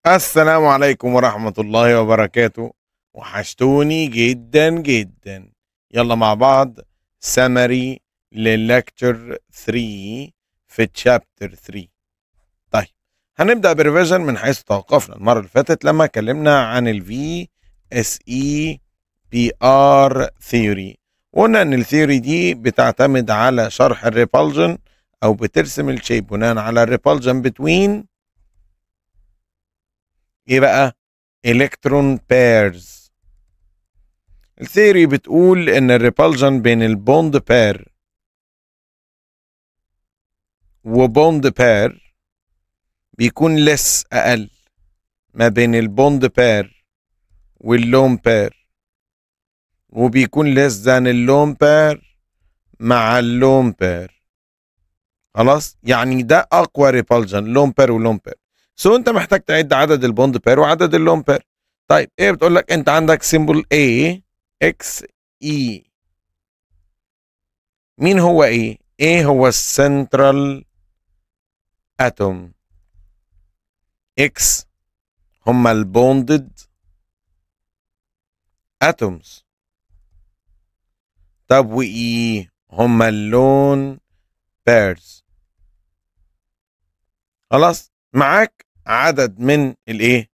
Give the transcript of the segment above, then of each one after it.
السلام عليكم ورحمة الله وبركاته. وحشتوني جدا جدا. يلا مع بعض سمري للكتشر 3 في تشابتر 3. طيب، هنبدأ بريفيجن من حيث توقفنا المرة اللي فاتت لما اتكلمنا عن ال VSEPR ثيوري. وقلنا ان الثيوري دي بتعتمد على شرح الريبالجن او بترسم الشيب بناء على الريبالجن بتوين ايه بقى؟ الكترون بيرز. الثيوري بتقول ان الريبالجن بين البوند بير وبوند بير بيكون لس اقل ما بين البوند بير واللون بير، وبيكون لس ذان اللون بير مع اللون بير. خلاص، يعني ده اقوى ريبالجن، لون بير ولون بير. انت محتاج تعد عدد البوند بير وعدد اللون بير. طيب ايه بتقول لك؟ انت عندك سيمبل A X E. مين هو ايه؟ ايه هو السنترال اتوم؟ اكس هما البوندد اتومز. طب واي هما اللون بيرز. خلاص، معاك عدد من الايه؟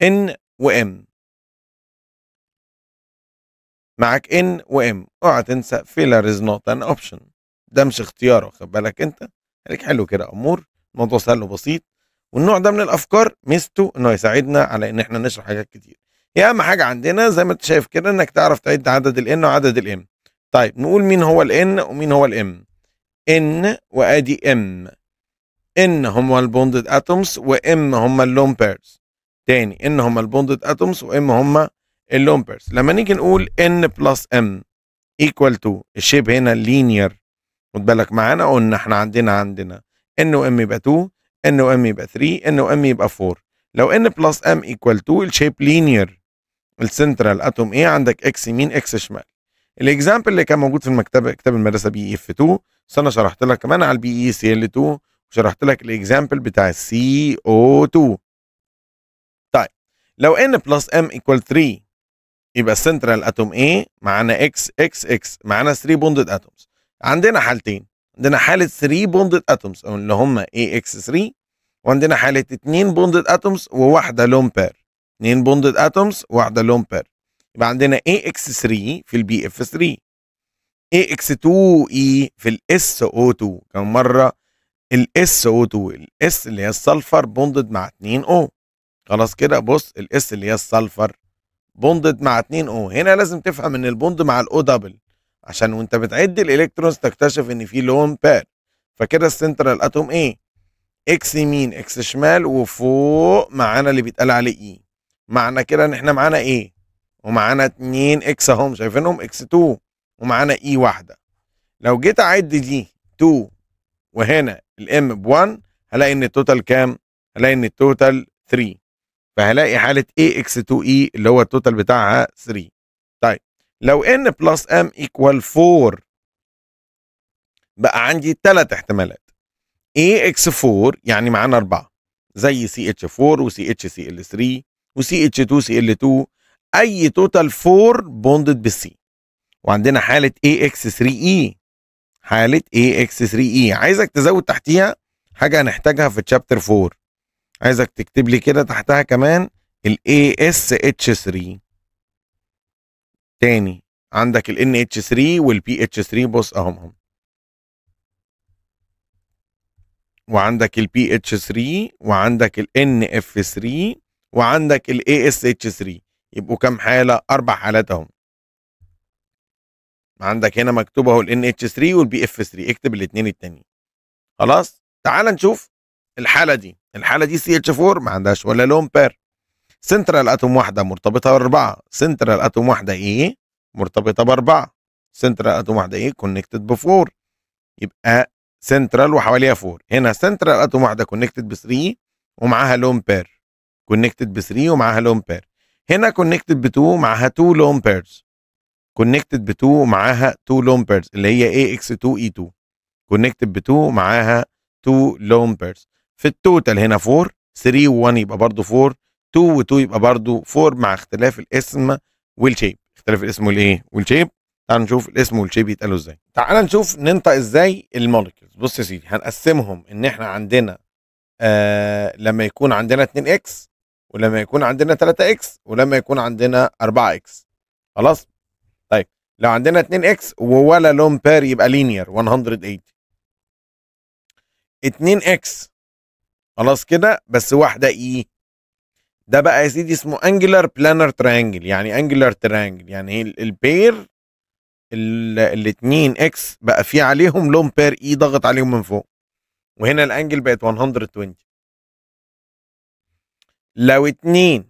ان وام. معاك ان وام. اوعى تنسى فيلر از نوت ان اوبشن. ده مش اختيار، واخد بالك انت؟ خليك حلو كده امور، الموضوع سهل وبسيط. والنوع ده من الافكار ميزته انه يساعدنا على ان احنا نشرح حاجات كتير. هي اهم حاجه عندنا زي ما انت شايف كده انك تعرف تعد عدد الان وعدد الام. طيب نقول مين هو الان ومين هو الام. ان وادي ام. ان هم البوندد اتومز وام هم اللون بيرز. تاني، ان هم البوندد اتومز وام هم اللون بيرز. لما نيجي نقول ان بلس ام ايكوال تو، الشيب هنا لينير. خد بالك معانا، قلنا احنا عندنا ان وام يبقى 2، ان وام يبقى 3، ان وام يبقى 4. لو ان بلس ام ايكوال 2 الشيب لينير. السنترال اتوم ايه؟ عندك اكس يمين اكس شمال. الاكزامبل اللي كان موجود في المكتبه، كتاب المدرسه بي اف 2، بس انا شرحت لك كمان على البي اي سي ال 2، وشرحت لك الاكزامبل بتاع السي او 2. طيب لو ان بلس ام ايكوال 3 يبقى السنترال اتوم ايه؟ معانا اكس اكس اكس، معانا 3 بوندد اتومز. عندنا حالتين، عندنا حاله 3 بوندد اتومز اللي هم اي اكس 3، وعندنا حاله 2 بوندد اتومز وواحده لون بير. 2 بوندد اتومز وواحده لون بير. يبقى عندنا اي اكس 3 في البي اف 3، اي اكس 2 اي في الاس او 2. كم مره؟ الاس او 2، الاس اللي هي السلفر بوندد مع 2 او. خلاص كده، بص الاس اللي هي السلفر بوندد مع 2 او. هنا لازم تفهم ان البوند مع الاو دبل، عشان وانت بتعد الالكترونز تكتشف ان في لون بير. فكده السنترال اتوم ايه؟ اكس يمين اكس شمال، وفوق معانا اللي بيتقال عليه اي. معنى كده ان احنا معانا ايه ومعانا 2 اكس اهم، شايفينهم؟ اكس 2 ومعانا اي واحده. لو جيت اعد دي 2 وهنا الام ب 1، هلاقي ان التوتال كام؟ هلاقي ان التوتال 3. فهلاقي حاله اي اكس 2 اي اللي هو التوتال بتاعها 3. طيب لو ان بلس ام ايكوال 4، بقى عندي 3 احتمالات. اي اكس 4 يعني معانا 4، زي سي اتش 4 وسي اتش سي ال 3 وسي اتش 2 سي ال 2، اي توتال 4 بوندد بالسي. وعندنا حاله اي اكس 3 اي، حاله اي اكس 3 اي. عايزك تزود تحتيها حاجه هنحتاجها في تشابتر 4. عايزك تكتب لي كده تحتها كمان الاي اس اتش 3. تاني، عندك ال NH3 وال PH3، بص اهم، وعندك ال PH3 وعندك ال NF3 وعندك ال ASH3. يبقوا كام حالة؟ 4 حالات اهم. عندك هنا مكتوب اهو ال NH3 وال BF3، اكتب الاثنين التانيين. خلاص، تعال نشوف الحالة دي. الحالة دي CH4 ما عندهاش ولا لون بير. سنترال اتوم واحدة مرتبطة ب4. سنترال اتوم واحدة ايه؟ مرتبطة ب4. سنترال اتوم واحدة ايه؟ كونكتد ب4. يبقى سنترال وحواليها 4. هنا سنترال اتوم واحده كونكتد ب 3 ومعاها لون بير. كونكتد ب 3 ومعاها لون بير. هنا كونكتد ب 2 معاها 2 لون بيرز. كونكتد ب 2 ومعاها 2 لون بيرز اللي هي اي اكس 2 اي 2. كونكتد ب 2 معاها 2 لون بيرز. في التوتال هنا 4، 3 و1 يبقى برضو 4، 2 و2 يبقى برضو 4 مع اختلاف الاسم والشيب. اختلاف الاسم والايه والشيب. تعال نشوف الاسم والشيب يتقالوا ازاي. تعال نشوف ننطق ازاي المولكيولز. بص يا سيدي، هنقسمهم ان احنا عندنا لما يكون عندنا 2 اكس، ولما يكون عندنا 3 اكس، ولما يكون عندنا 4 اكس. خلاص. طيب لو عندنا 2 اكس وولا لون بير يبقى لينير 180. 2 اكس خلاص كده بس واحده اي، ده بقى يا سيدي اسمه انجلر بلانر تريانجل. يعني انجلر تريانجل يعني البير الاثنين اكس بقى في عليهم لون بير اي ضغط عليهم من فوق، وهنا الانجل بقت 120. لو 2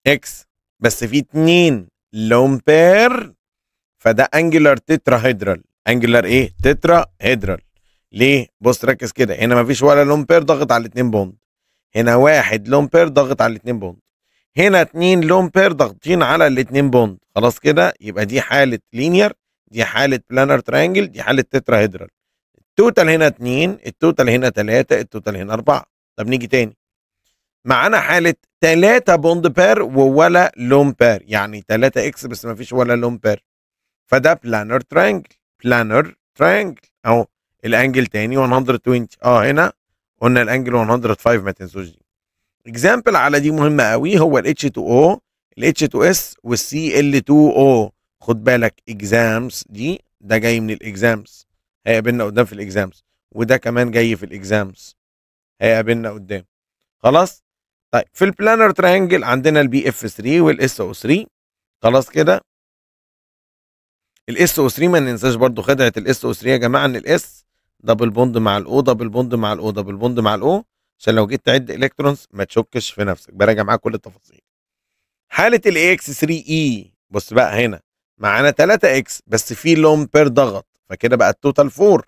اكس بس في 2 لون بير فده انجلر تترا هيدرال. انجلر ايه؟ تترا هيدرال. ليه؟ بص ركز كده، هنا مفيش ولا لون بير ضغط على الاثنين بوند، هنا واحد لون بير ضغط على الاثنين بوند، هنا 2 لون بير ضاغطين على الاثنين بوند. خلاص كده يبقى دي حاله لينير، دي حاله بلانر تريانجل، دي حاله تترا هيدرال. التوتال هنا 2، التوتال هنا 3، التوتال هنا 4. طب نيجي تاني، معانا حاله 3 بوند بير وولا لون بير، يعني 3 اكس بس مفيش ولا لون بير، فده بلانر تريانجل. بلانر تريانجل اهو. الانجل تاني 120. هنا قلنا الانجل 105 ما تنسوش دي. اكزامبل على دي مهمه قوي هو ال H2O، ال H2S وال Cl2O. خد بالك اكزامز دي، ده جاي من الاكزامز، هيقابلنا قدام في الاكزامز، وده كمان جاي في الاكزامز هيقابلنا قدام. خلاص. طيب في البلانر تريانجل عندنا البي اف 3 والاس او 3. خلاص كده الاس او 3 ما ننساش برضو خدعه الاس او 3 يا جماعه، ان الاس دبل بوند مع الاو، دبل بوند مع الاو، دبل بوند مع الاو، عشان لو جيت تعد الكترونز ما تشكش في نفسك. براجع معاك كل التفاصيل. حاله الاي اكس 3 اي، بص بقى هنا معانا 3 اكس بس في لون بير ضغط، فكده بقى التوتال 4.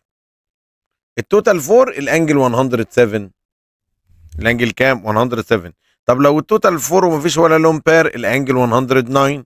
التوتال 4 الانجل 107. الانجل كام؟ 107. طب لو التوتال 4 ومفيش ولا لون بير الانجل 109.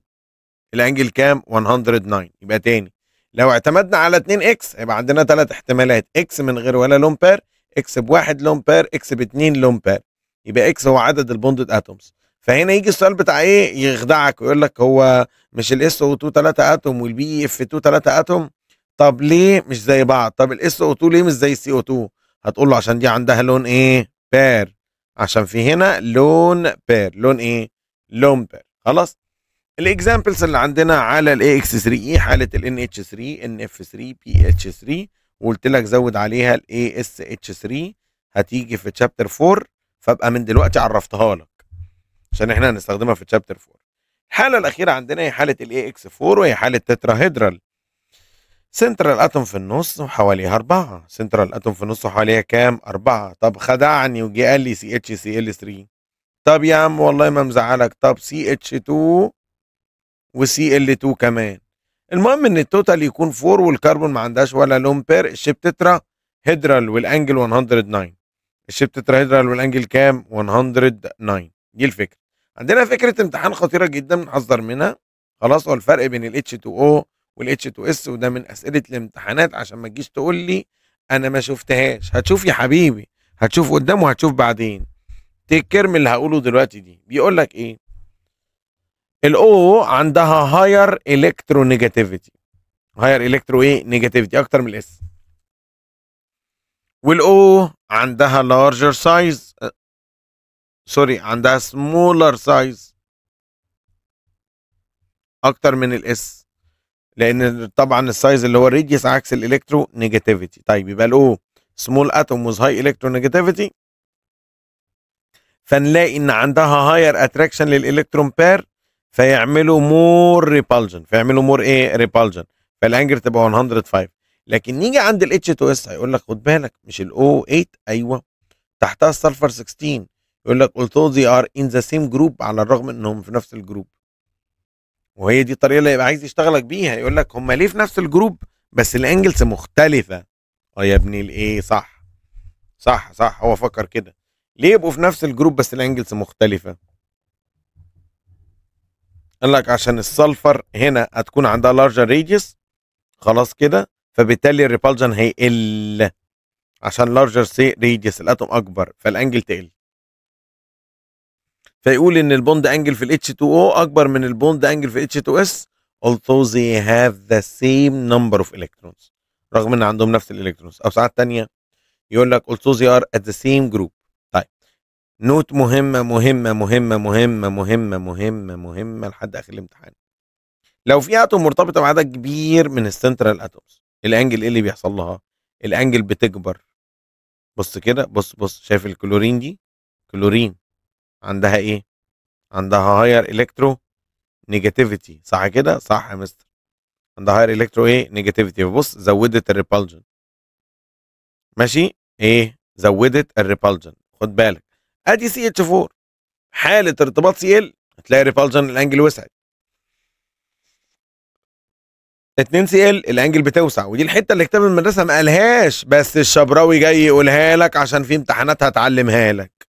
الانجل كام؟ 109. يبقى تاني لو اعتمدنا على 2 اكس هيبقى عندنا 3 احتمالات: اكس من غير ولا لون بير، اكس بواحد لون بير، اكس باتنين لون بير. يبقى اكس هو عدد البوندد اتومز. فهنا يجي السؤال بتاع ايه؟ يخدعك ويقول لك هو مش الاس او 2 3 اتوم والبي اف 2 3 اتوم؟ طب ليه مش زي بعض؟ طب الاس او 2 ليه مش زي السي او 2؟ هتقول له عشان دي عندها لون ايه؟ بير. عشان في هنا لون بير. لون ايه؟ لون بير. خلاص. الاكزامبلز اللي عندنا على الاي اكس 3 اي حاله الان اتش 3، ان اف 3، بي اتش 3، وقلت لك زود عليها الاي اس اتش 3 هتيجي في تشابتر 4، فابقى من دلوقتي عرفتها لك عشان احنا هنستخدمها في تشابتر 4. الحاله الاخيره عندنا هي حاله الاي اكس 4 وهي حاله تترا هيدرال. سنترال اتوم في النص وحواليها 4. سنترال اتوم في النص وحواليها كام؟ 4. طب خدعني وجي قال لي سي اتش سي ال 3. طب يا عم والله ما مزعلك، طب سي اتش 2 وسي ال 2 كمان. المهم ان التوتال يكون 4 والكربون ما عندهاش ولا لون بير. الشيب تترا هيدرال والانجل 109. الشيب تترا هيدرال والانجل كام؟ 109. دي الفكره. عندنا فكره امتحان خطيره جدا بنحذر منها. خلاص. هو الفرق بين ال H2O وال H2S، وده من اسئله الامتحانات عشان ما تجيش تقول لي انا ما شفتهاش. هتشوف يا حبيبي، هتشوف قدام وهتشوف بعدين. تكرم اللي هقوله دلوقتي دي بيقول لك ايه؟ الاو عندها هاير الكترونيجاتيفيتي. هاير الكترو ايه؟ نيجاتيفيتي اكتر من الاس. والاو عندها لارجر سايز، سوري عندها سمولر سايز اكتر من الاس، لان طبعا السايز اللي هو الريديوس عكس الالكترو نيجاتيفيتي. طيب يبقى الاو سمول اتوم وذ هاي الكترو نيجاتيفيتي، فنلاقي ان عندها هاير اتراكشن للالكترون بير، فيعملوا مور ريبالجن. فيعملوا مور ايه؟ ريبالجن. فالانجل تبقى 105. لكن نيجي عند ال H2S هيقول لك خد بالك مش ال O8، ايوه تحتها السلفر 16. يقول لك although they are in the same group، على الرغم انهم في نفس الجروب. وهي دي الطريقه اللي يبقى عايز يشتغلك بيها. يقول لك هم ليه في نفس الجروب بس الانجلز مختلفه؟ يا ابني الايه صح. صح صح، هو فكر كده. ليه يبقوا في نفس الجروب بس الانجلز مختلفه؟ قال لك عشان السلفر هنا هتكون عندها لارجر ريديوس. خلاص كده. فبالتالي الريبالجن هيقل عشان لارجر سي ريديوس الاتوم اكبر، فالانجل تقل. فيقول ان البوند انجل في ال H2O اكبر من البوند انجل في H2S although they have the same number of electrons، رغم ان عندهم نفس الالكترونز. او ساعات تانية يقول لك although they are at the same group. طيب نوت مهمة مهمة مهمة مهمة مهمة مهمة مهمة لحد اخر الامتحان. لو في اتوم مرتبطة بعدد كبير من السنترال اتومز، الانجل ايه اللي بيحصل لها؟ الانجل بتكبر. بص كده، بص شايف الكلورين دي؟ كلورين عندها ايه؟ عندها هاير الكترو نيجاتيفيتي، صح كده؟ صح يا مستر، عندها هاير الكترو ايه؟ نيجاتيفيتي. بص زودت الريبالجن، ماشي؟ ايه؟ زودت الريبالجن. خد بالك ادي سي اتش 4 حاله ارتباط سي ال هتلاقي ريبالجن الانجل وسعت. 2 سي ال الانجل بتوسع، ودي الحته اللي كتاب المدرسه ما قالهاش، بس الشبراوي جاي يقولها لك عشان في امتحانات هتعلمها لك.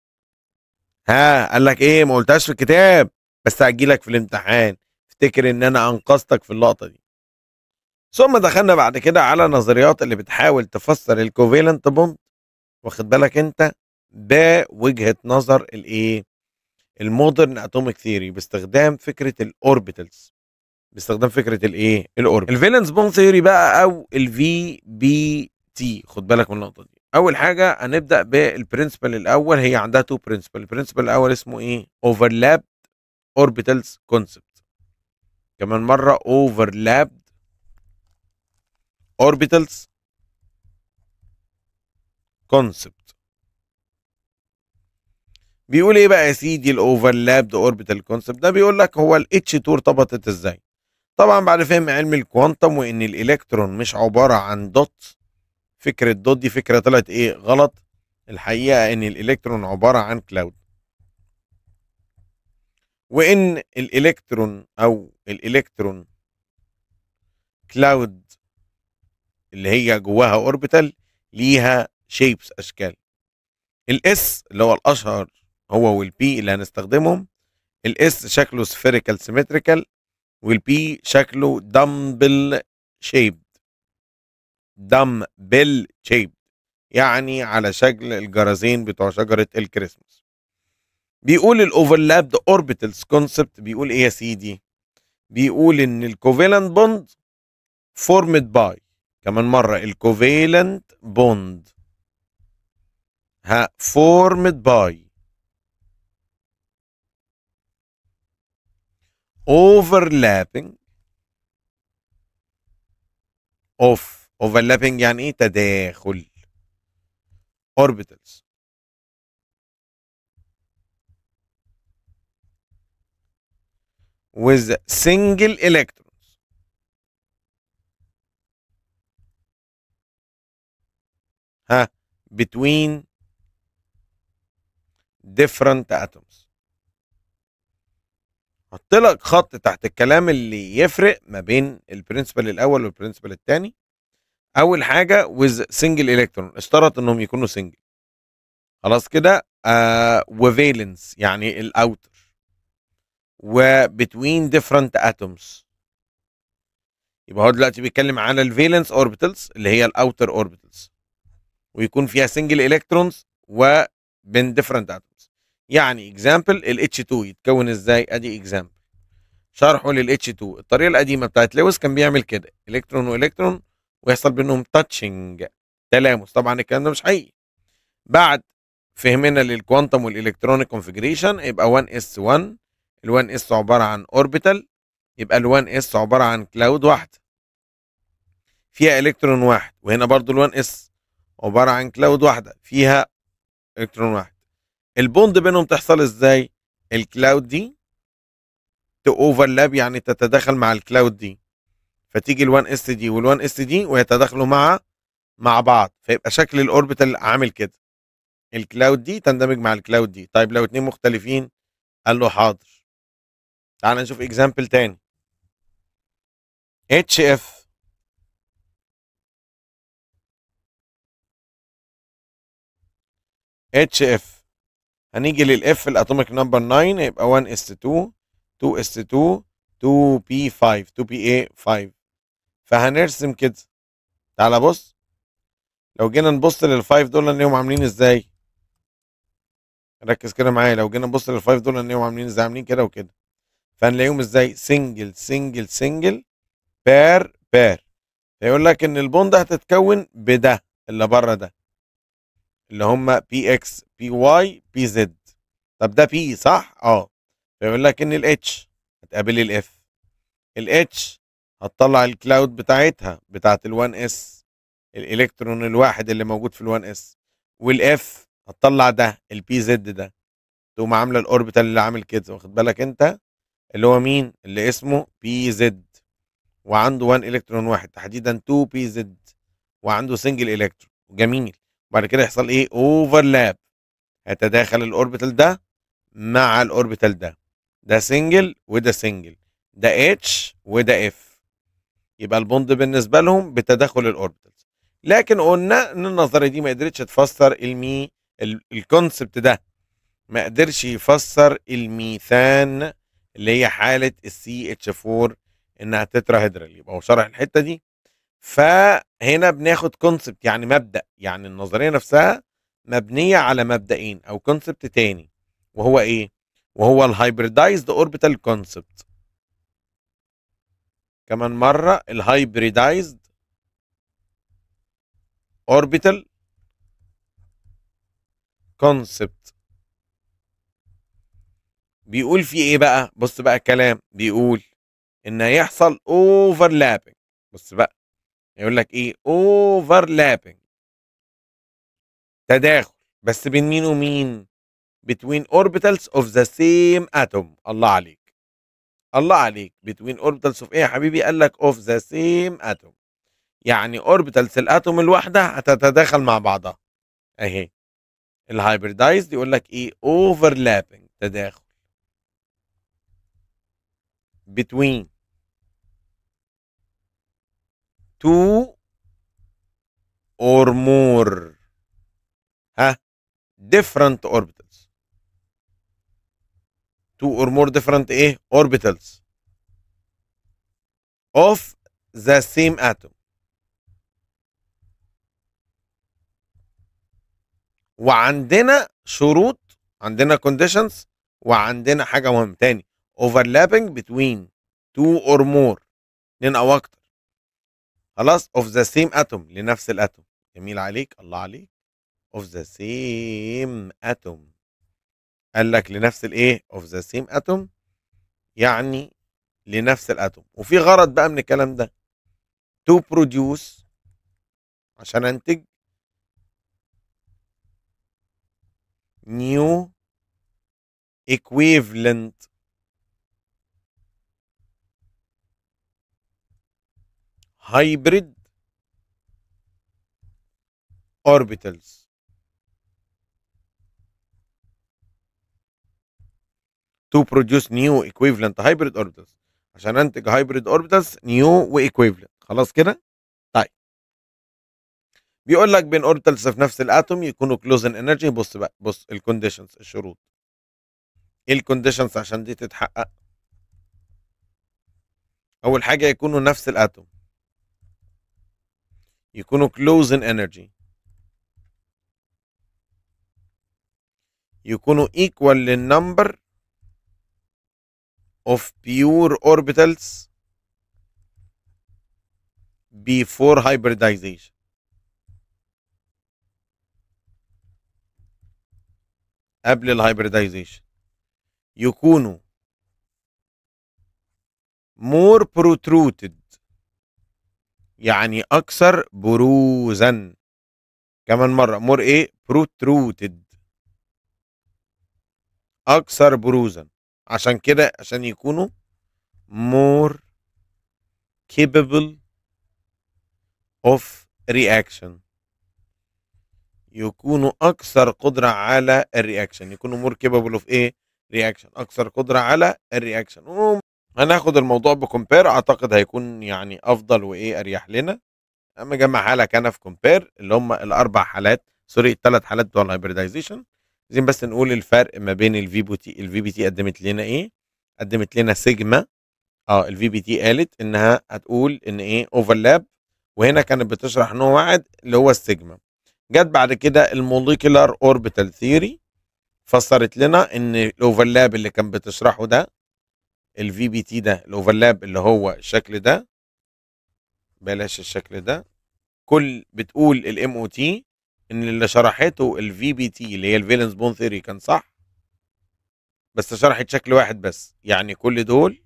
ها قال لك ايه؟ ما قلتهاش في الكتاب بس هجيلك في الامتحان. افتكر ان انا انقذتك في اللقطه دي. ثم دخلنا بعد كده على نظريات اللي بتحاول تفسر الكوفالنت بوند، واخد بالك انت، بوجهه نظر الايه؟ المودرن اتوميك ثيوري، باستخدام فكره الاوربيتالز، باستخدام فكره الايه؟ الاوربيتال. الفالنس بوند ثيوري بقى او الفي بي تي، خد بالك من النقطه دي. اول حاجه هنبدا بالبرنسبل الاول، هي عندها تو برنسبل. البرنسبل الاول اسمه ايه؟ اوفرلاب اوربيتالز كونسبت. كمان مره اوفرلاب orbitals concept. بيقول ايه بقى يا سيدي الاوفرلابد اوربيتال كونسبت ده؟ بيقول لك هو الاتش 2 ارتبطت ازاي. طبعا بعد فهم علم الكوانتم وان الالكترون مش عباره عن دوت، فكره دوت دي فكره طلعت ايه؟ غلط. الحقيقه ان الالكترون عباره عن كلاود، وان الالكترون او الالكترون كلاود اللي هي جواها اوربيتال ليها شيبس، اشكال. الاس اللي هو الاشهر هو والبي اللي هنستخدمهم. الاس شكله سفيريكال سيمتريكال، والبي شكله دمبل شيبد. دمبل شيبد يعني على شكل الجرازين بتوع شجره الكريسماس. بيقول الاوفرلابد اوربيتالز كونسبت بيقول ايه يا سيدي؟ بيقول ان الكوفالنت بوند فورمد باي، كمان مره الكوفالنت بوند فورمد باي overlapping of overlapping يعني ايه؟ تداخل orbitals with single electrons between different atoms. حط لك خط تحت الكلام اللي يفرق ما بين البرنسبل الاول والبرنسبل الثاني. اول حاجه with single electron، اشترط انهم يكونوا single، خلاص كده. وفالنس يعني الاوتر، وبتوين different atoms. يبقى هو دلوقتي بيتكلم على الفالنس اوربيتالز اللي هي الاوتر اوربيتالز، ويكون فيها سنجل الكترونز وبين different atoms. يعني اكزامبل ال H2 يتكون ازاي؟ ادي اكزامبل شرحه لل H2. الطريقه القديمه بتاعت لويس كان بيعمل كده، الكترون والكترون ويحصل بينهم تاتشنج، تلامس. طبعا الكلام ده مش حقيقي. بعد فهمنا للكوانتم والالكترونيك كونفيجريشن يبقى 1s1، ال 1s عباره عن اوربيتال، يبقى ال 1s عباره عن كلاود واحده فيها الكترون واحد، وهنا برضو ال 1s عباره عن كلاود واحده فيها الكترون واحد. البوند بينهم تحصل ازاي؟ الكلاود دي تأوفرلاب يعني تتداخل مع الكلاود دي، فتيجي ال 1s دي وال 1s دي ويتداخلوا مع بعض، فيبقى شكل الاوربيتال عامل كده. الكلاود دي تندمج مع الكلاود دي. طيب لو اتنين مختلفين؟ قال له حاضر. تعال نشوف اكزامبل تاني. HF هنيجي للاف الاتوميك نمبر 9 يبقى 1s2 2s2 2p5 2pa5. فهنرسم كده. تعالى بص، لو جينا نبص للفايف دول انهم عاملين ازاي؟ ركز كده معايا، لو جينا نبص للفايف دول هنلاقيهم عاملين ازاي، عاملين كده وكده، فهنلاقيهم ازاي سنجل سنجل سنجل بير بير. فيقول لك ان البوند هتتكون بده اللي بره ده، اللي هم بي اكس بي واي بي زد. طب ده بي صح؟ اه. فيقول لك ان الاتش هتقابل الاف، الاتش هتطلع الكلاود بتاعتها بتاعت ال1 اس، الالكترون الواحد اللي موجود في ال1 اس، والاف هتطلع ده البي زد ده، تقوم عامله الاوربيتال اللي عامل كده، واخد بالك انت، اللي هو مين اللي اسمه بي زد، وعنده 1 الكترون واحد تحديدا 2 بي زد، وعنده سنجل الكترون. جميل. وبعد كده يحصل ايه؟ اوفرلاب، هيتداخل الاوربيتال ده مع الاوربيتال ده، ده سنجل وده سنجل، ده اتش وده اف، يبقى البوند بالنسبه لهم بتداخل الاوربيتالز. لكن قلنا ان النظريه دي ما قدرتش تفسر الكونسبت ده، ما قدرش يفسر الميثان اللي هي حاله السي اتش 4 انها تتراهيدرال، يبقى هو شرح الحته دي. فهنا بناخد كونسبت يعني مبدا، يعني النظريه نفسها مبنيه على مبدئين او كونسبت تاني، وهو ايه؟ وهو الهايبريدايزد اوربيتال كونسبت. كمان مره، الهايبريدايزد اوربيتال كونسبت بيقول في ايه بقى؟ بص بقى الكلام بيقول ان هيحصل اوفرلابنج. بص بقى، يقول لك ايه؟ اوفرلابنج، تداخل، بس بين مين ومين؟ between orbitals of the same atom. الله عليك، الله عليك. between orbitals of ايه يا حبيبي؟ قال لك of the same atom، يعني orbitals الاتوم الواحده هتتداخل مع بعضها اهي. الهايبردايزد يقول لك ايه؟ overlapping، تداخل between two or more ها different orbitals. two or more different ايه؟ orbitals of the same atom. وعندنا شروط، عندنا conditions، وعندنا حاجه مهمه تاني: overlapping between two or more، اتنين او اكتر، خلاص، of the same atom، لنفس الاتوم. جميل عليك، الله عليك. of the same atom، قال لك لنفس الايه؟ of the same atom، يعني لنفس الاتوم. وفي غرض بقى من الكلام ده: to produce، عشان انتج new equivalent hybrid orbitals. to produce new equivalent hybrid orbitals، عشان انتج hybrid orbitals new وايكويفالنت. خلاص كده؟ طيب، بيقول لك بين orbitals في نفس الاتوم يكونوا close in energy. بص بقى، بص الكونديشنز، الشروط. ايه الكونديشنز عشان دي تتحقق؟ اول حاجه يكونوا نفس الاتوم، يكونوا close in energy، يكونوا equal للنمبر of pure orbitals before hybridization. قبل الهايبردايزيشن يكونوا more protruded، يعني اكثر بروزا. كمان مره، more ايه؟ protruded، اكثر بروزا. عشان كده، عشان يكونوا more capable of reaction، يكونوا اكثر قدره على الرياكشن، يكونوا مور كيبل اوف ايه؟ رياكشن، اكثر قدره على الرياكشن. هناخد الموضوع بكومبير، اعتقد هيكون يعني افضل وايه اريح لنا. اما جمعها لك انا في كومبير اللي هم الاربع حالات، سوري الثلاث حالات بتوع الهايبردايزيشن. عايزين بس نقول الفرق ما بين الفي بي تي. الفي بي تي قدمت لنا ايه؟ قدمت لنا سيجما. الفي بي تي قالت انها هتقول ان ايه؟ اوفرلاب، وهنا كانت بتشرح نوع واحد اللي هو السيجما. جت بعد كده الموليكولار اوربيتال ثيوري، فسرت لنا ان الاوفرلاب اللي كان بتشرحه ده الفي بي تي ده، الاوفرلاب اللي هو الشكل ده، بلاش الشكل ده، كل بتقول الام او تي ان اللي شرحته الفي بي تي اللي هي الفالنس بون ثيوري كان صح، بس شرحت شكل واحد بس، يعني كل دول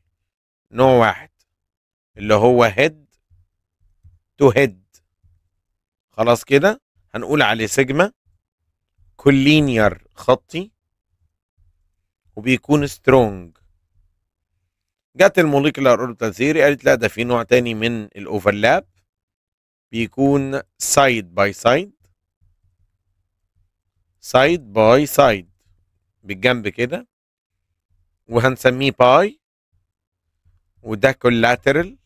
نوع واحد اللي هو هيد تو هيد. خلاص كده هنقول عليه سيجما كولينير خطي وبيكون سترونج. جت الموليكولار اوربيتال ثيوري قالت لا ده في نوع تاني من الاوفرلاب بيكون سايد باي سايد، سايد باي سايد بالجنب كده، وهنسميه باي، وده كولاترال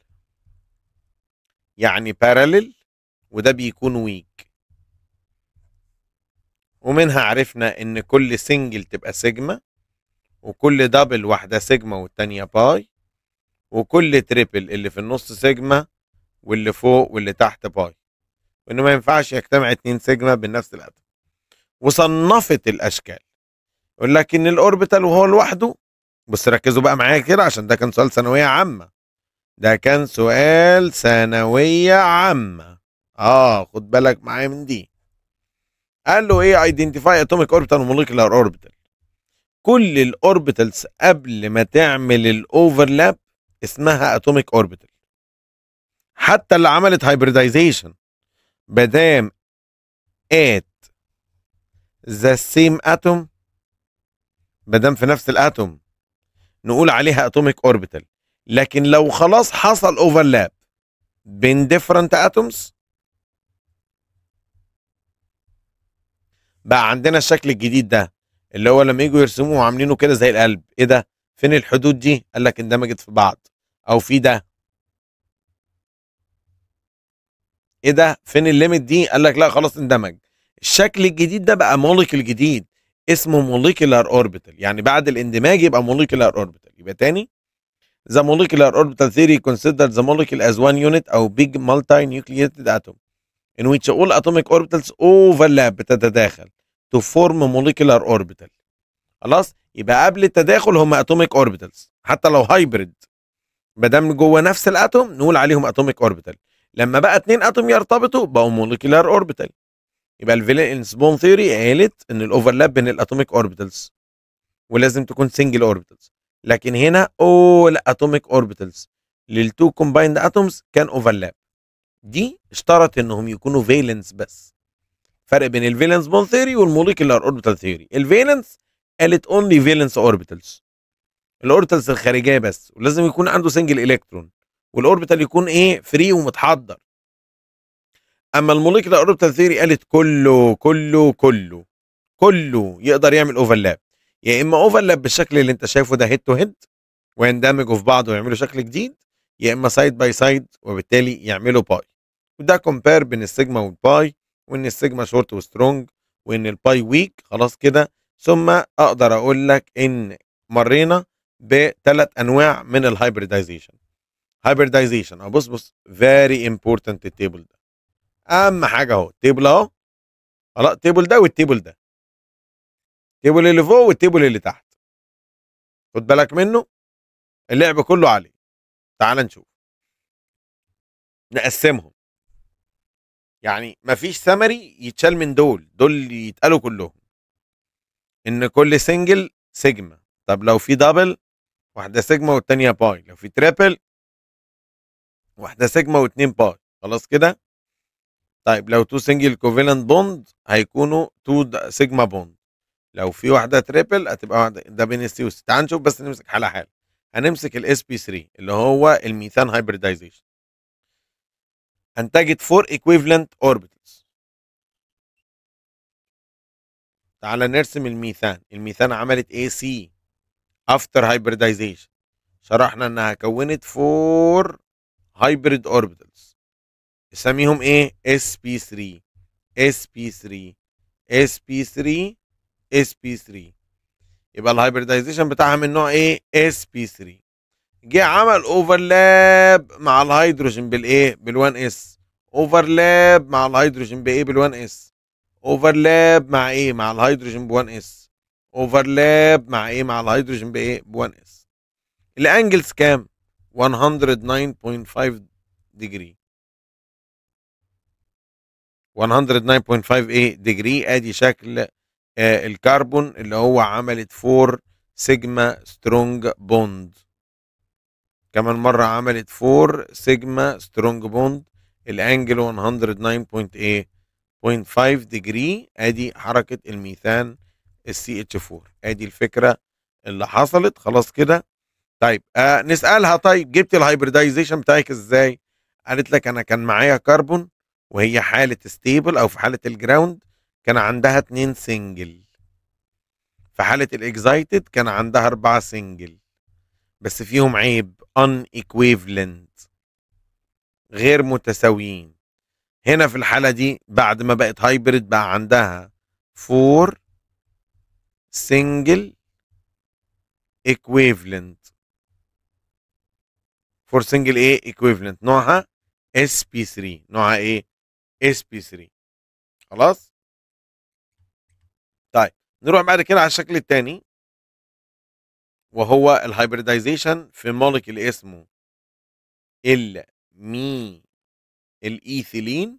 يعني باراليل، وده بيكون ويك. ومنها عرفنا ان كل سنجل تبقى سيجما، وكل دبل واحدة سيجما والتانية باي، وكل تريبل اللي في النص سيجما واللي فوق واللي تحت باي، وانه ما ينفعش يجتمع 2 سيجما بنفس الاتوم. وصنفت الاشكال، يقول لك ان الاوربيتال وهو لوحده، بس ركزوا بقى معايا كده عشان ده كان سؤال ثانويه عامه، ده كان سؤال ثانويه عامه، خد بالك معايا من دي. قال له ايه؟ ايدنتيفاي اتوميك اوربيتال وموليكولار اوربيتال. كل الاوربيتالز قبل ما تعمل الاوفرلاب اسمها اتوميك اوربيتال، حتى اللي عملت هايبردايزيشن بدام ات ذا سيم اتوم، بدام في نفس الاتوم نقول عليها اتوميك اوربيتال. لكن لو خلاص حصل اوفرلاب بين ديفرنت اتومز، بقى عندنا الشكل الجديد ده اللي هو لما يجوا يرسموه عاملينه كده زي القلب. ايه ده؟ فين الحدود دي؟ قال لك اندمجت في بعض. او في ده، ايه ده؟ فين الليميت دي؟ قال لك لا خلاص اندمج. الشكل الجديد ده بقى موليكول جديد اسمه موليكولار اوربيتال، يعني بعد الاندماج يبقى موليكولار اوربيتال. يبقى تاني، the molecular orbital theory considers the molecule as one unit او big multi-nucleated atom in which all atomic orbitals overlap بتتداخل to form molecular orbital. خلاص، يبقى قبل التداخل هم atomic orbitals حتى لو هايبريد، ما دام جوه نفس الاتوم نقول عليهم atomic orbital. لما بقى 2 اتوم يرتبطوا بقوا molecular orbital. يبقى الفالنس بون ثيوري قالت ان الاوفرلاب بين الاتوميك اوربيتالز ولازم تكون سنجل اوربيتالز، لكن هنا اول اتوميك اوربيتالز للتو كومبايند اتومز كان اوفرلاب. دي اشترط انهم يكونوا فالنس بس. فرق بين الفالنس بون ثيوري والموليكولار اوربيتال ثيوري، الفالنس قالت اونلي فالنس اوربيتالز، الاوربيتالز الخارجيه بس، ولازم يكون عنده سنجل الكترون، والاوربيتال يكون ايه؟ فري ومتحضر. اما الموليكولار اوربيتال ثيوري قالت كله يقدر يعمل اوفرلاب، يا اما اوفرلاب بالشكل اللي انت شايفه ده هيد تو هيد ويندمجوا في بعض ويعملوا شكل جديد، يا اما سايد باي سايد وبالتالي يعملوا باي. وده كومبير بين السيجما والباي، وان السيجما شورت وسترونج وان الباي ويك. خلاص كده، ثم اقدر اقول لك ان مرينا بثلاث انواع من الهايبردايزيشن. هايبردايزيشن بص فيري امبورتنت التيبل ده، اهم حاجه اهو التيبل اهو. خلاص، التيبل ده والتيبل ده، التيبل اللي فوق والتيبل اللي تحت، خد بالك منه، اللعب كله عليه. تعال نشوف، نقسمهم، يعني مفيش سمري يتشال من دول يتقالوا كلهم. ان كل سنجل سيجما، طب لو في دبل واحده سيجما والتانيه باي، لو في تريبل واحده سيجما واتنين باي. خلاص كده. طيب لو تو سنجل كوفالنت بوند هيكونوا تو سيجما بوند، لو في واحده تريبل هتبقى واحده. ده بين السيوس. تعال نشوف بس، نمسك حاله حاله. هنمسك الاس بي 3 اللي هو الميثان هايبردايزيشن، انتجت 4 equivalent orbitals. تعال نرسم الميثان. الميثان عملت اي سي after hybridization، شرحنا انها كونت 4 hybrid orbitals نسميهم ايه؟ sp3 sp3 sp3 sp3. يبقى الهايبردايزيشن بتاعها من نوع ايه؟ sp3. جه عمل اوفرلاب مع الهيدروجين بالايه؟ بال1 اس. اوفرلاب مع الهيدروجين بايه؟ بال1 اس. اوفرلاب مع ايه؟ مع الهيدروجين ب1 اس. اوفرلاب مع ايه؟ مع الهيدروجين بايه؟ ب 1 اس. الانجلز كام؟ 109.5 ديجري. 109.5 ايه ديجري. ادي شكل الكربون اللي هو عملت 4 سيجما سترونج بوند. كمان مرة عملت 4 سيجما سترونج بوند. الانجل 109.5 ديجري. ادي حركة الميثان السي اتش 4. ادي الفكرة اللي حصلت. خلاص كده. طيب نسألها، طيب جبت الهايبردايزيشن بتاعك ازاي؟ قالت لك انا كان معايا كربون وهي حالة ستيبل او في حالة الجراوند كان عندها 2 سنجل. في حالة الاكزايتد كان عندها 4 سنجل، بس فيهم عيب unequivalent، غير متساويين. هنا في الحالة دي بعد ما بقت هايبرد بقى عندها 4 single equivalent. 4 single ايه equivalent. نوعها sp3. نوعها ايه؟ sp3. خلاص. طيب نروح بعد كده على الشكل الثاني، وهو الهايبردايزيشن في مولكيول اسمه الايثيلين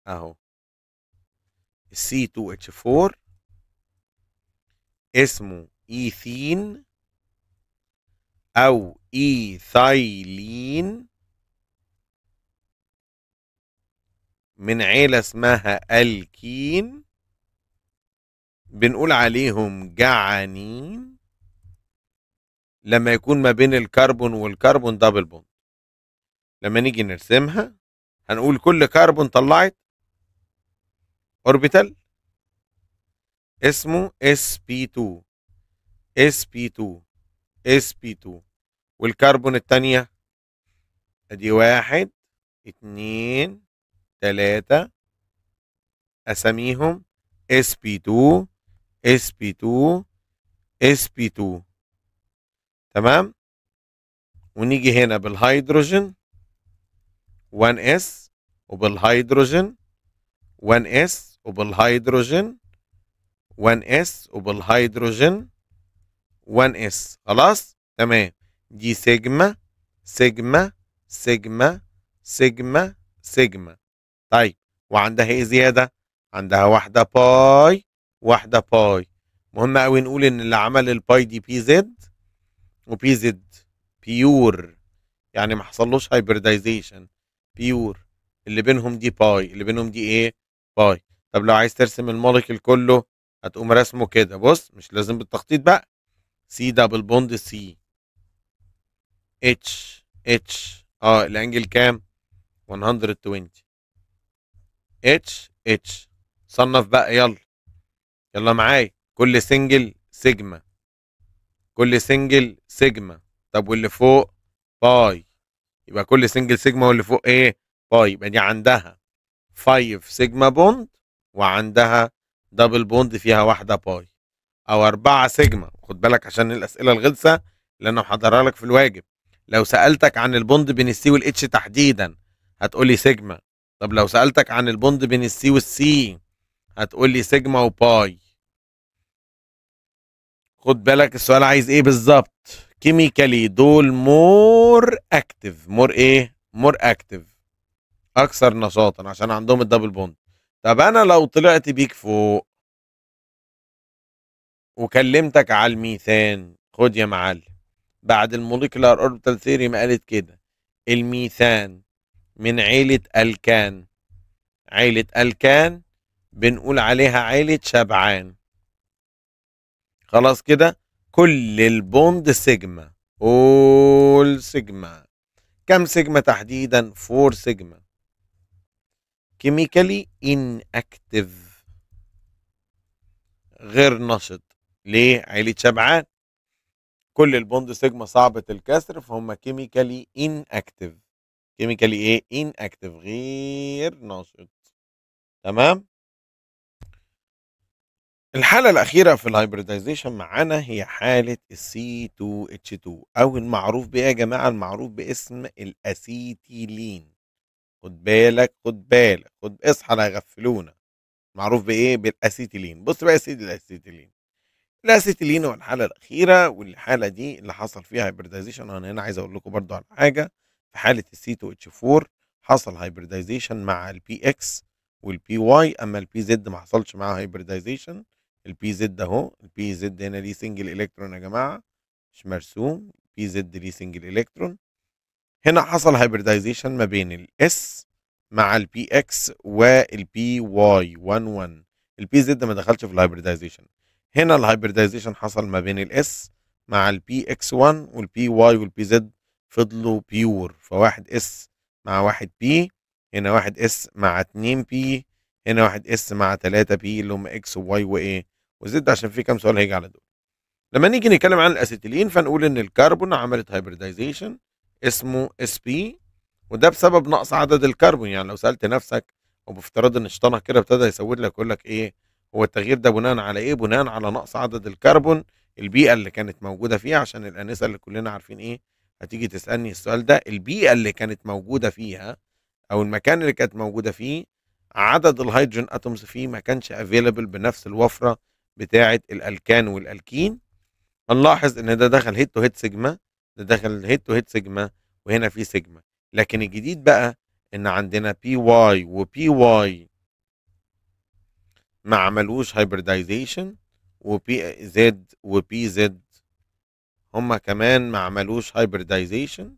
اهو C2H4 اسمه ايثين او ايثايلين من عيلة اسمها الكين. بنقول عليهم جعانين لما يكون ما بين الكربون والكربون دبل بوند. لما نيجي نرسمها هنقول كل كربون طلعت اوربيتال اسمه sp2 sp2 sp2، والكربون التانية ادي 1 2 3 اساميهم sp2 sp2 sp2. تمام. ونيجي هنا بالهيدروجين 1s وبالهيدروجين 1s وبالهيدروجين 1s وبالهيدروجين 1s. خلاص تمام. دي سيجما سيجما سيجما سيجما سيجما. طيب وعندها ايه زياده؟ عندها واحده باي واحده باي. مهم قوي نقول ان اللي عمل الباي دي بي زد، وبي زد بيور يعني ما حصلوش هايبردايزيشن، بيور. اللي بينهم دي باي، اللي بينهم دي ايه؟ باي. طب لو عايز ترسم الموليكيول كله هتقوم رسمه كده. بص مش لازم بالتخطيط بقى. سي دبل بوند سي اتش اتش الانجل كام؟ 120 اتش اتش. صنف بقى يلا. يلا معايا. كل سنجل سيجما، كل سنجل سيجما. طب واللي فوق باي، يبقى كل سنجل سيجما واللي فوق ايه؟ باي. يبقى دي عندها 5 سيجما بوند وعندها دبل بوند فيها واحده باي، او 4 سيجما. خد بالك عشان الاسئله الغلسه اللي انا محضرها لك في الواجب. لو سالتك عن البوند بين السي والاتش تحديدا هتقولي سيجما. طب لو سالتك عن البوند بين السي والسي هتقولي سيجما وباي. خد بالك السؤال عايز ايه بالظبط. كيميكالي دول مور اكتف. مور ايه؟ مور اكتف، اكثر نشاطا عشان عندهم الدبل بوند. طب انا لو طلعت بيك فوق وكلمتك على الميثان، خد يا معلم. بعد الموليكولار اوربيتال ثيوري ما قالت كده، الميثان من عيلة الكان. عيلة الكان بنقول عليها عيلة شبعان. خلاص كده. كل البوند سيجما، اول سيجما. كم سيجما تحديدا؟ 4 سيجما. كيميكالي ان اكتف، غير نشط. ليه؟ عيلة شبعان. كل البوند سيجما صعبة الكسر فهم كيميكالي ان اكتف. كيميكالي ايه؟ ان اكتف، غير نشط. تمام. الحالة الأخيرة في الهايبردايزيشن معانا هي حالة C2H2 أو المعروف بإيه يا جماعة؟ المعروف باسم الأسيتيلين. خد بالك خد بالك، اصحى لا يغفلونا. معروف بايه؟ بالاسيتيلين. بص بقى يا سيدي، الاسيتيلين هو الحاله الاخيره، والحاله دي اللي حصل فيها هايبرديزيشن. انا هنا عايز اقول لكم برضو على حاجه. في حاله السي 2 اتش 4 حصل هايبرديزيشن مع البي اكس والبي واي، اما البي زد ما حصلش معاه هايبرديزيشن. البي زد اهو، البي زد هنا ليه سنجل الكترون يا جماعه، مش مرسوم. البي زد ليه سنجل الكترون. هنا حصل هايبرديزيشن ما بين الاس مع البي اكس والبي واي 1 البي زد ما دخلش في الهايبرديزيشن. هنا الهايبرديزيشن حصل ما بين الاس مع البي اكس 1 والبي واي والبي زد فضلوا بيور، فواحد اس مع واحد بي، هنا واحد اس مع 2 بي، هنا واحد اس مع 3 بي اللي هم اكس وواي وايه وزد، عشان في كام سؤال هيجي على دول. لما نيجي نتكلم عن الاسيتيلين فنقول ان الكربون عملت هايبرديزيشن اسمه اس بي، وده بسبب نقص عدد الكربون. يعني لو سالت نفسك وبافتراض ان شيطانك كده ابتدى يسود لك يقول لك ايه هو التغيير ده بناء على ايه؟ بناء على نقص عدد الكربون، البيئه اللي كانت موجوده فيها. عشان الانسه اللي كلنا عارفين ايه، هتيجي تسالني السؤال ده، البيئه اللي كانت موجوده فيها او المكان اللي كانت موجوده فيه عدد الهيدروجين اتومز فيه ما كانش افيلبل بنفس الوفره بتاعه الالكان والالكين. هنلاحظ ان ده دخل هيد تو هيد سيجما، ده دخل هيد تو هيد سيجما، وهنا في سيجما. لكن الجديد بقى ان عندنا بي واي وبي واي ما عملوش هايبرديزيشن، وبي زد وبي زد هما كمان ما عملوش هايبرديزيشن.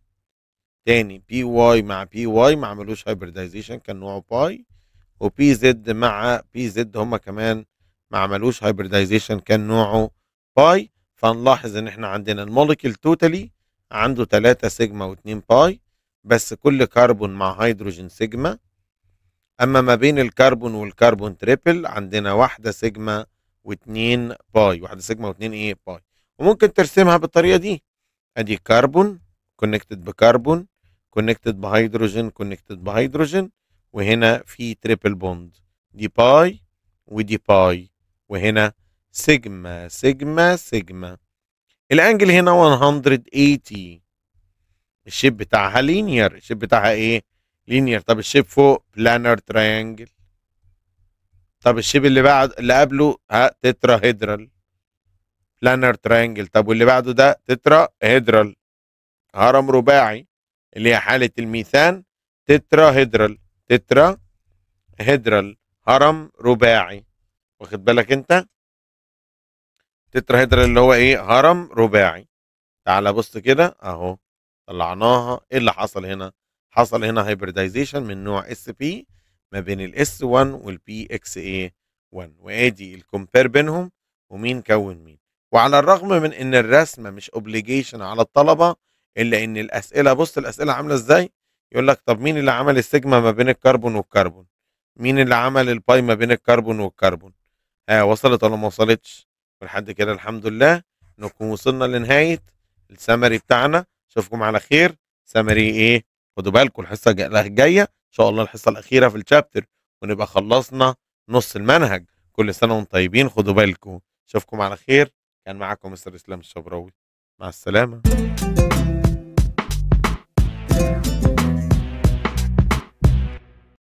تاني بي واي مع بي واي ما عملوش هايبرديزيشن، كان نوعه باي. وبي زد مع بي زد هما كمان ما عملوش هايبرديزيشن، كان نوعه باي. فنلاحظ ان احنا عندنا الموليكيول توتالي عنده 3 سيجما و2 باي، بس كل كربون مع هيدروجين سيجما. اما ما بين الكربون والكربون تريبل عندنا واحده سيجما و2 باي، واحده سيجما و2 ايه باي. وممكن ترسمها بالطريقه دي، ادي كربون كونكتد بكربون كونكتد بهيدروجين كونكتد بهيدروجين، وهنا في تريبل بوند، دي باي ودي باي، وهنا سيجما سيجما سيجما. الانجل هنا 180. الشيب بتاعها لينير، الشيب بتاعها ايه؟ لينير. طب الشيب فوق بلانر تريانجل. طب الشيب اللي بعد اللي قبله تترا هيدرال بلانر تريانجل. طب واللي بعده ده تترا هيدرال هرم رباعي، اللي هي حالة الميثان تترا هيدرال. تترا هيدرال هرم رباعي، واخد بالك انت؟ تترا هيدرال اللي هو ايه؟ هرم رباعي. تعال بص كده اهو، طلعناها. ايه اللي حصل هنا؟ حصل هنا هايبرديزيشن من نوع اس بي ما بين الاس 1 والبي اكس اي 1، وادي الكومبير بينهم ومين كون مين. وعلى الرغم من ان الرسمه مش اوبليجيشن على الطلبه، الا ان الاسئله، بص الاسئله عامله ازاي. يقول لك طب مين اللي عمل السيجما ما بين الكربون والكربون؟ مين اللي عمل الباي ما بين الكربون والكربون؟ وصلت ولا ما وصلتش؟ ولحد كده الحمد لله نكون وصلنا لنهايه السمري بتاعنا. اشوفكم على خير. سمري ايه؟ خدوا بالكم الحصه الجايه ان شاء الله الحصه الاخيره في الشابتر، ونبقى خلصنا نص المنهج. كل سنه وانتم طيبين، خدوا بالكم. اشوفكم على خير. كان معاكم مستر اسلام الشبراوي، مع السلامه.